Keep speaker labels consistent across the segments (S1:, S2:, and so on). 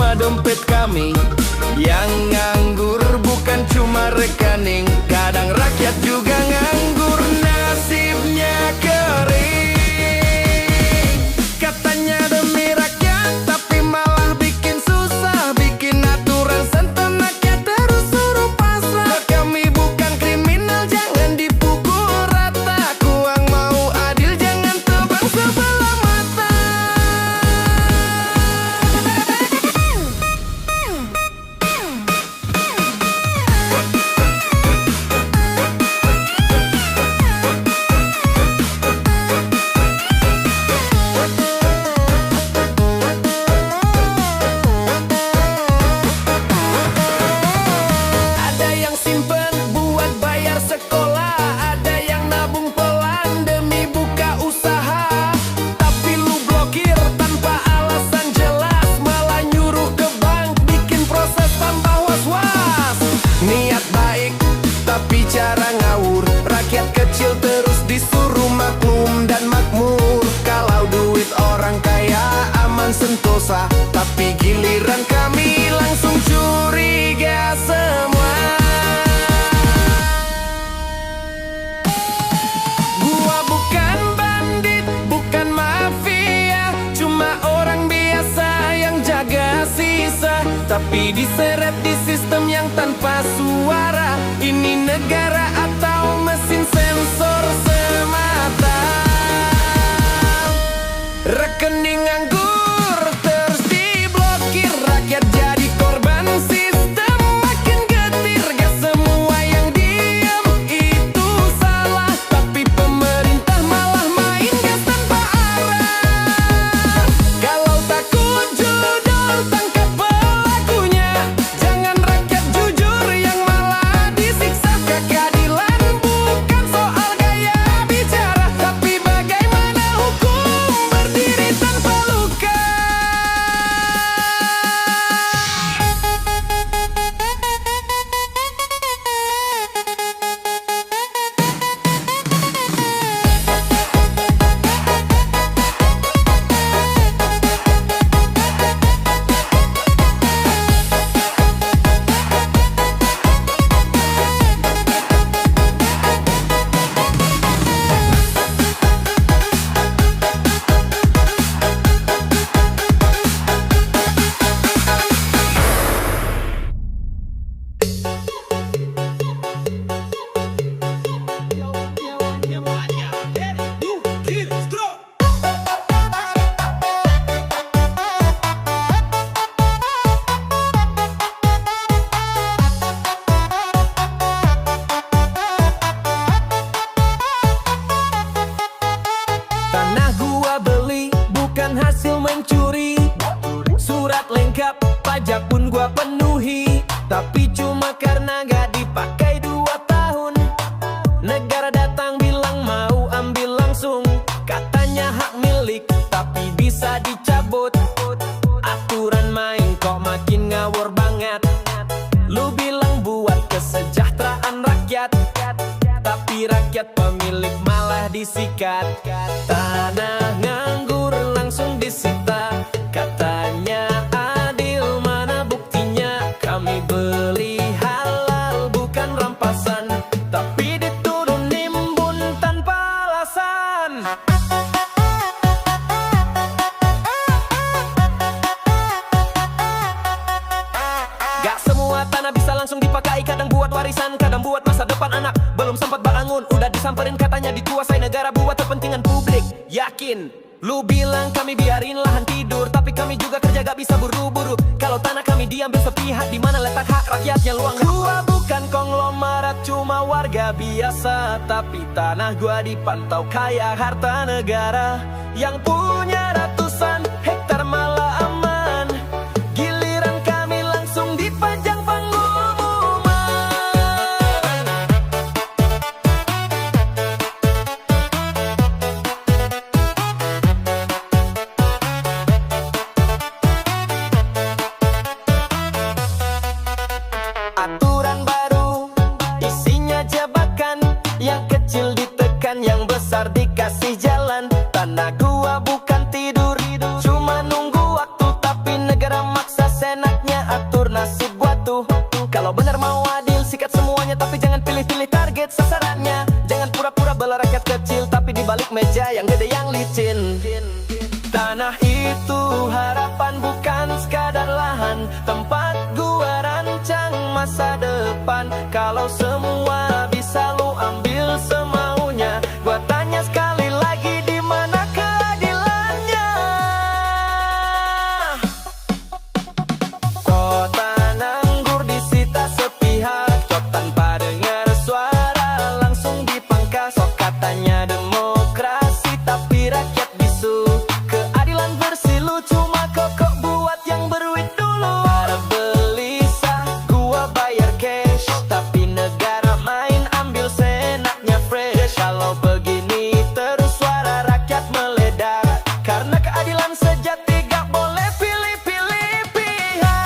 S1: cuma dompet kami. Yang nganggur bukan cuma rekening, kadang rakyat juga nganggur, nasibnya kering. Katanya demi rakyat, tapi malah bikin susah, bikin aturan sentenaknya terus suruh pasrah. Kami bukan kriminal, jangan dipukul rata. Kuang mau adil, jangan tebang sebelah mata. Ada yang simpen buat bayar sekolah, ada yang nabung pelan demi buka usaha. Tapi lu blokir tanpa alasan jelas, malah nyuruh ke bank bikin proses tambah was-was. Niat baik tapi cara ngawur, rakyat kecil terus disuruh maklum dan makmur. Kalau duit orang kaya aman sentosa, tapi giliran kami langsung curiga semua. Gua bukan bandit, bukan mafia, cuma orang biasa yang jaga sisa. Tapi diseret di sistem yang tanpa suara. Ini negara atau mesin sensor semata. Rekening nganggur terus diblokir, rakyat jadi korban sistem makin getir. Gak semua yang diem itu salah, tapi pemerintah malah main gas tanpa arah. Kalau takut judul, tangkap pelakunya. Jangan rakyat jujur yang malah disiksa. Keadilan bukan soal gaya bicara, tapi bagaimana hukum berdiri tanpa luka. Tanah gua beli bukan hasil mencuri, surat lengkap pajak pun gua penuhi. Tapi cuma karena gak dipakai 2 tahun, negara datang bilang mau ambil langsung. Katanya hak milik tapi bisa dicabut. Aturan main kok makin ngawur banget. Lu bilang buat kesejahteraan rakyat, tapi rakyat pemilik malah disikat. Tanah nganggur langsung disita, katanya adil, mana buktinya? Kami beli halal bukan rampasan, tapi dituduh nimbun tanpa alasan. Gak semua tanah bisa langsung dipakai, kadang buat warisan, kadang buat masa depan anak. Belum sempat bangun, udah disamperin katanya dikuasai negara buat kepentingan publik. Yakin? Lu bilang kami biarin lahan tidur, tapi kami juga kerja gak bisa buru-buru. Kalau tanah kami diambil sepihak, di mana letak hak rakyatnya lu anggap? Gua bukan konglomerat, cuma warga biasa, tapi tanah gua dipantau kayak harta negara. Yang punya ratusan hektar malah aman, giliran kami langsung dipajang pengumuman. Aturan baru isinya jebakan, yang kecil ditekan, yang besar dikasih jalan. Tanah gua bukan tidur, cuma nunggu depan, tempat gua rancang masa depan. Kalau semua bisa lu ambil semaunya, gua tanya sekali lagi, di mana keadilannya? Kota nganggur disita sepihak, cok tanpa dengar suara langsung dipangkas. Sok katanya demokrasi tapi rakyat bisu. Keadilan versi lu cuma kok buat yang berduit dulu. Para beli sah gua bayar cash, tapi negara main ambil senaknya fresh. Kalau begini terus suara rakyat meledak, karena keadilan sejati gak boleh pilih-pilih pihak.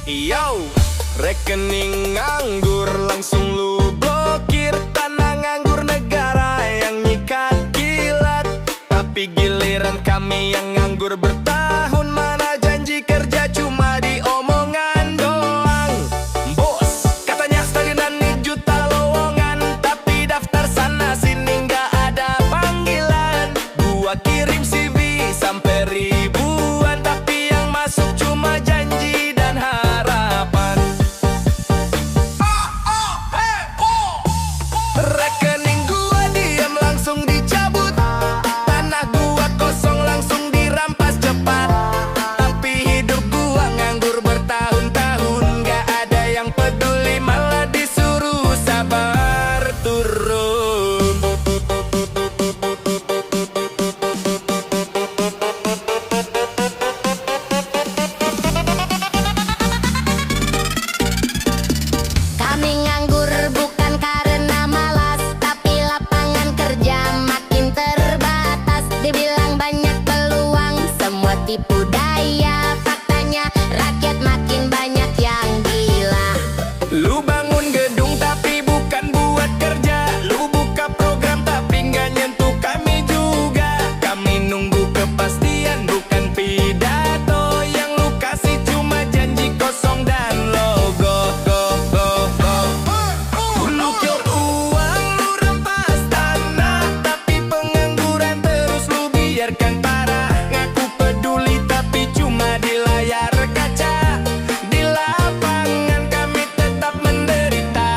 S1: Yo, rekening nganggur langsung lu blokir. Tanah nganggur negara yang nyikat kilat, tapi giliran kami yang nganggur bertahun. Mana janji kerja cuma di omongan doang. Bos katanya stagnan nih juta lowongan, tapi daftar sana sini nggak ada panggilan. Gua kirim CV sampai ribuan, tapi yang masuk cuma janji dan harapan. Rekening gua diam langsung dicabut, tanah gua kosong langsung dirampas cepat. Tapi hidup gua nganggur bertahun-tahun, gak ada yang peduli, malah disuruh sabar turun.
S2: Kami nganggur bukan karena malas, tapi lapangan kerja makin terbatas. Dibilang banyak peluang, semua tipu daya. Faktanya rakyat makin banyak yang gila.
S1: Lu bangun gedung tapi bukan buat kerja, lu buka program tapi nggak nyentuh kami juga. Kami nunggu kepastian bukan pidato, yang lu kasih cuma janji kosong dan logo. Lu kior uang, lu rampas tanah, tapi pengangguran terus lu biarkan parah. Ngaku peduli tapi cuma di layar kaca, di lapangan kami tetap menderita.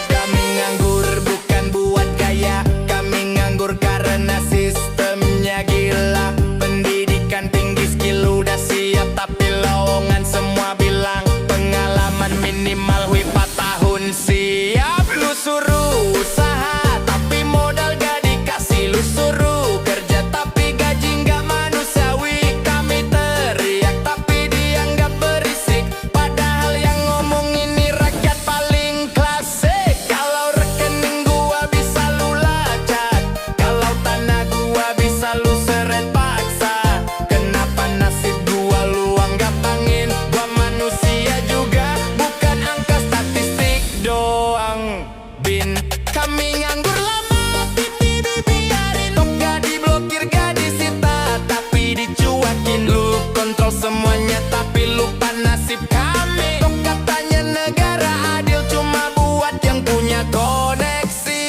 S1: Kami nganggur bukan buat gaya, kami nganggur karena sistemnya gila. Pendidikan tinggi, skill udah siap, tapi lowongan semua bilang pengalaman minimal 4 tahun siap. Lu suruh usaha tapi modal gak dikasih, lu suruh kerja tapi gaji gak manusiawi. Kami teriak tapi dianggap berisik, padahal yang ngomong ini rakyat paling klasik. Kalau rekening gua bisa lu lacak, kalau tanah gua bisa lu seret paksa. Kenapa nasib gua lu anggap angin? Gua manusia juga, bukan angka statistik doang. Bin, kami nganggur lama, pipi dibiarin. Tok gak diblokir, gak disita, tapi dicuekin. Lu kontrol semuanya tapi lupa nasib kami. Tok katanya negara adil cuma buat yang punya koneksi.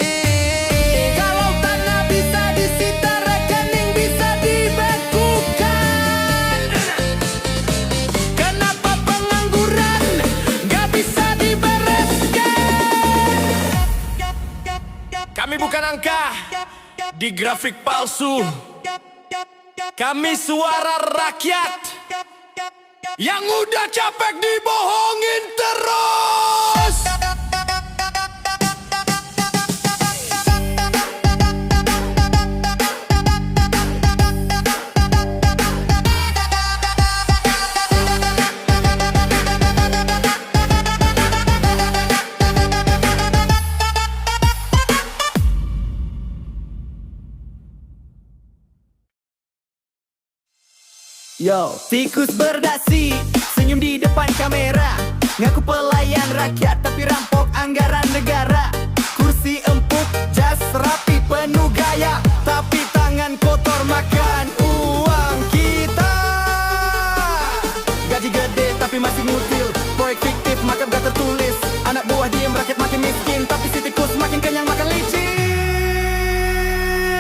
S1: Kalau tanah bisa disita, rekening bisa dibekukan. Kenapa pengangguran gak bisa dibereskan? Kami bukan angka di grafik palsu, kami suara rakyat yang udah capek dibohongin terus. Yo, tikus berdasi, senyum di depan kamera, ngaku pelayan rakyat tapi rampok anggaran negara. Kursi empuk, jas rapi penuh gaya, tapi tangan kotor makan uang kita. Gaji gede tapi masih ngutil, proyek fiktif maka gak tertulis. Anak buah diem rakyat makin miskin, tapi si tikus makin kenyang makan licin.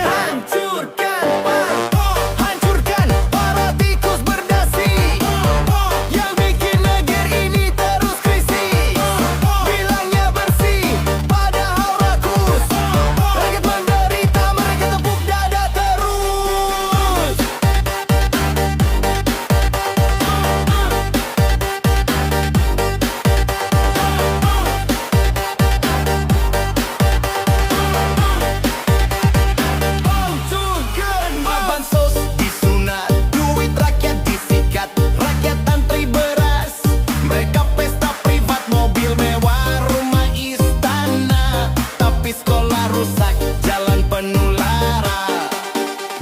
S1: Hancurkan parpol, hancurkan para tikus berdasi yang bikin negeri ini terus krisis. Bilangnya bersih, padahal rakus. Rakyat menderita, mereka tepuk dada terus. Hancurkan bansos disunat, duit rakyat disikat, rakyat antri beras. Mereka pesta privat, mobil mewah, rumah istana, tapi sekolah rusak, jalan penuh lara.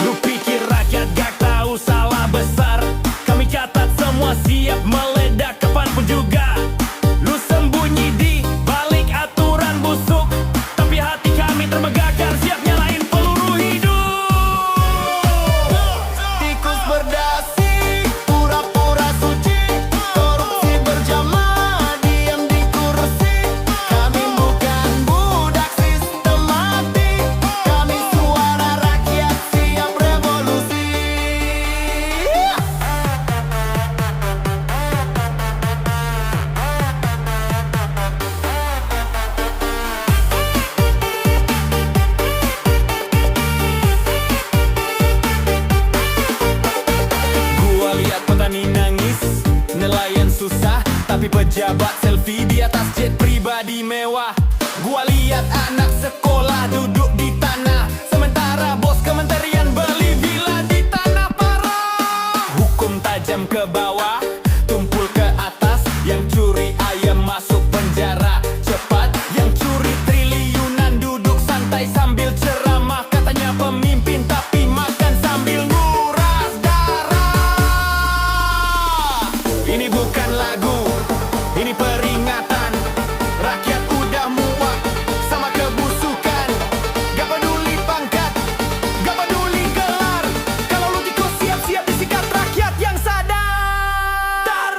S1: Lu pikir rakyat gak tahu salah besar? Kami catat semua siap meledak kapanpun juga. Lu sembunyi di balik aturan busuk, tapi hati kami terbakar siap nyalain peluru hidup. Tikus berdasi, pura-pura suci, korupsi berjamaah, diam di kursi. Kami bukan budak sistematik, kami suara rakyat siap revolusi. Gua lihat petani nangis, nelayan susah, tapi pejabat selfie di atas jet pribadi mewah. Gua lihat anak sekolah duduk di tanah, sementara bos kementerian beli villa di tanah parah. Hukum tajam ke bawah, tumpul ke atas, yang curi ayam masuk penjara cepat, yang curi triliunan duduk santai sambil ceramah. Katanya pemimpin tapi makan sambil nguras darah. Ini bukan lagu, ini peringatan. Rakyat udah muak sama kebusukan. Gak peduli pangkat, gak peduli gelar. Kalau lu tikus siap-siap disikat rakyat yang sadar.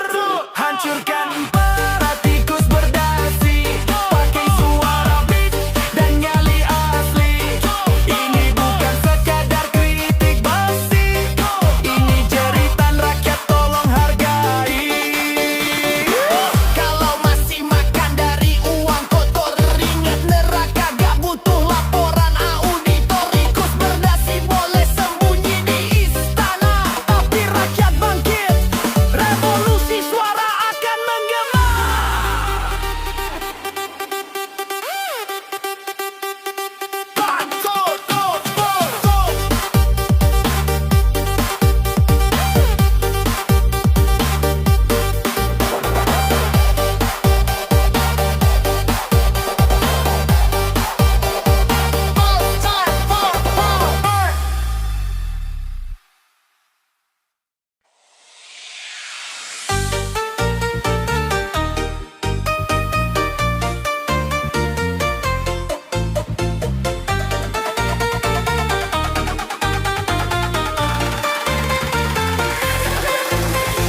S1: Hancurkan para tikus berdasi, pakai suara beat dan nyali asli. Ini bukan sekadar kritik basi, ini jeritan rakyat, tolong hargai. Kalau masih makan dari uang kotor, ingat neraka gak butuh laporan auditor. Tikus berdasi boleh sembunyi di istana, tapi rakyat bangkit, revolusi suara akan menggema.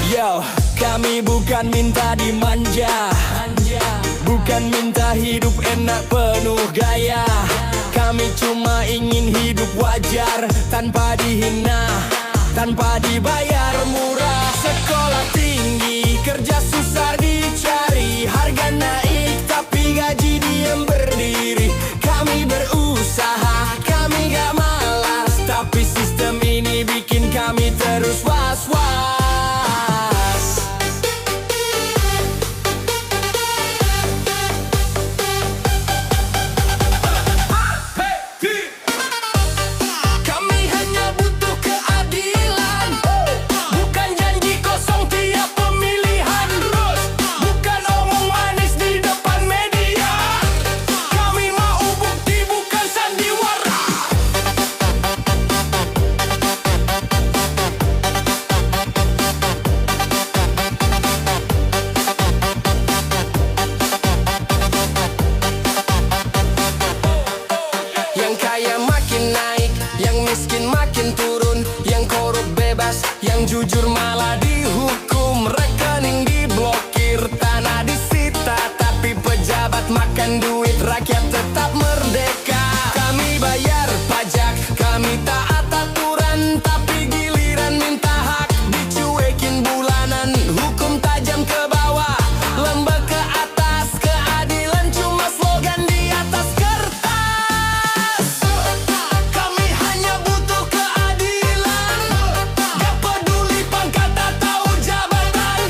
S1: Yo, kami bukan minta dimanja, bukan minta hidup enak penuh gaya. Kami cuma ingin hidup wajar, tanpa dihina, tanpa dibayar murah. Sekolah tinggi, kerja susah dicari, harga naik tapi gaji diem berdiri. Kami berusaha, kami gak malas, tapi sistem ini bikin kami terus was-was. Kami hanya butuh keadilan. jujur malah dihukum, rekening diblokir, tanah disita, tapi pejabat makan duit, rakyat tetap merdeka. Kami bayar pajak, kami taat aturan, tapi giliran minta hak dicuekin bulanan. Hukum tajam ke bawah, lembek ke atas, keadilan cuma slogan di atas kertas. Kami hanya butuh keadilan, gak peduli pangkat atau jabatan.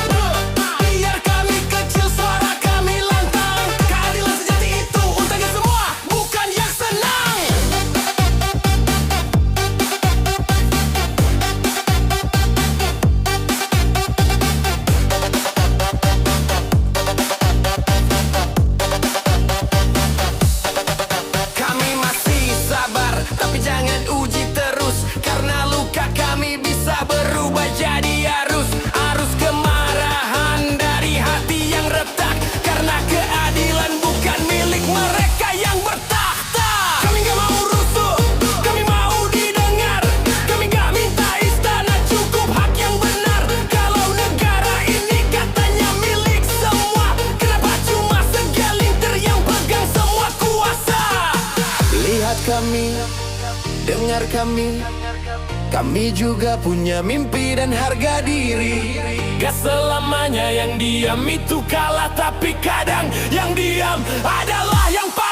S1: Biar kami kecil, suara kami lantang. Keadilan sejati itu untuk kita semua, bukan yang senang. Kami masih sabar, tapi jangan uji terus, karena luka kami bisa berubah jadi arus. Arus kemarahan dari hati yang retak, karena keadilan bukan milik mereka yang bertakhta. Kami gak mau rusuh, kami mau didengar. Kami gak minta istana, cukup hak yang benar. Kalau negara ini katanya milik semua, kenapa cuma segelintir yang pegang semua kuasa? Lihat kami, dengar kami juga punya mimpi dan harga diri. Gak selamanya yang diam itu kalah, tapi kadang yang diam adalah yang paling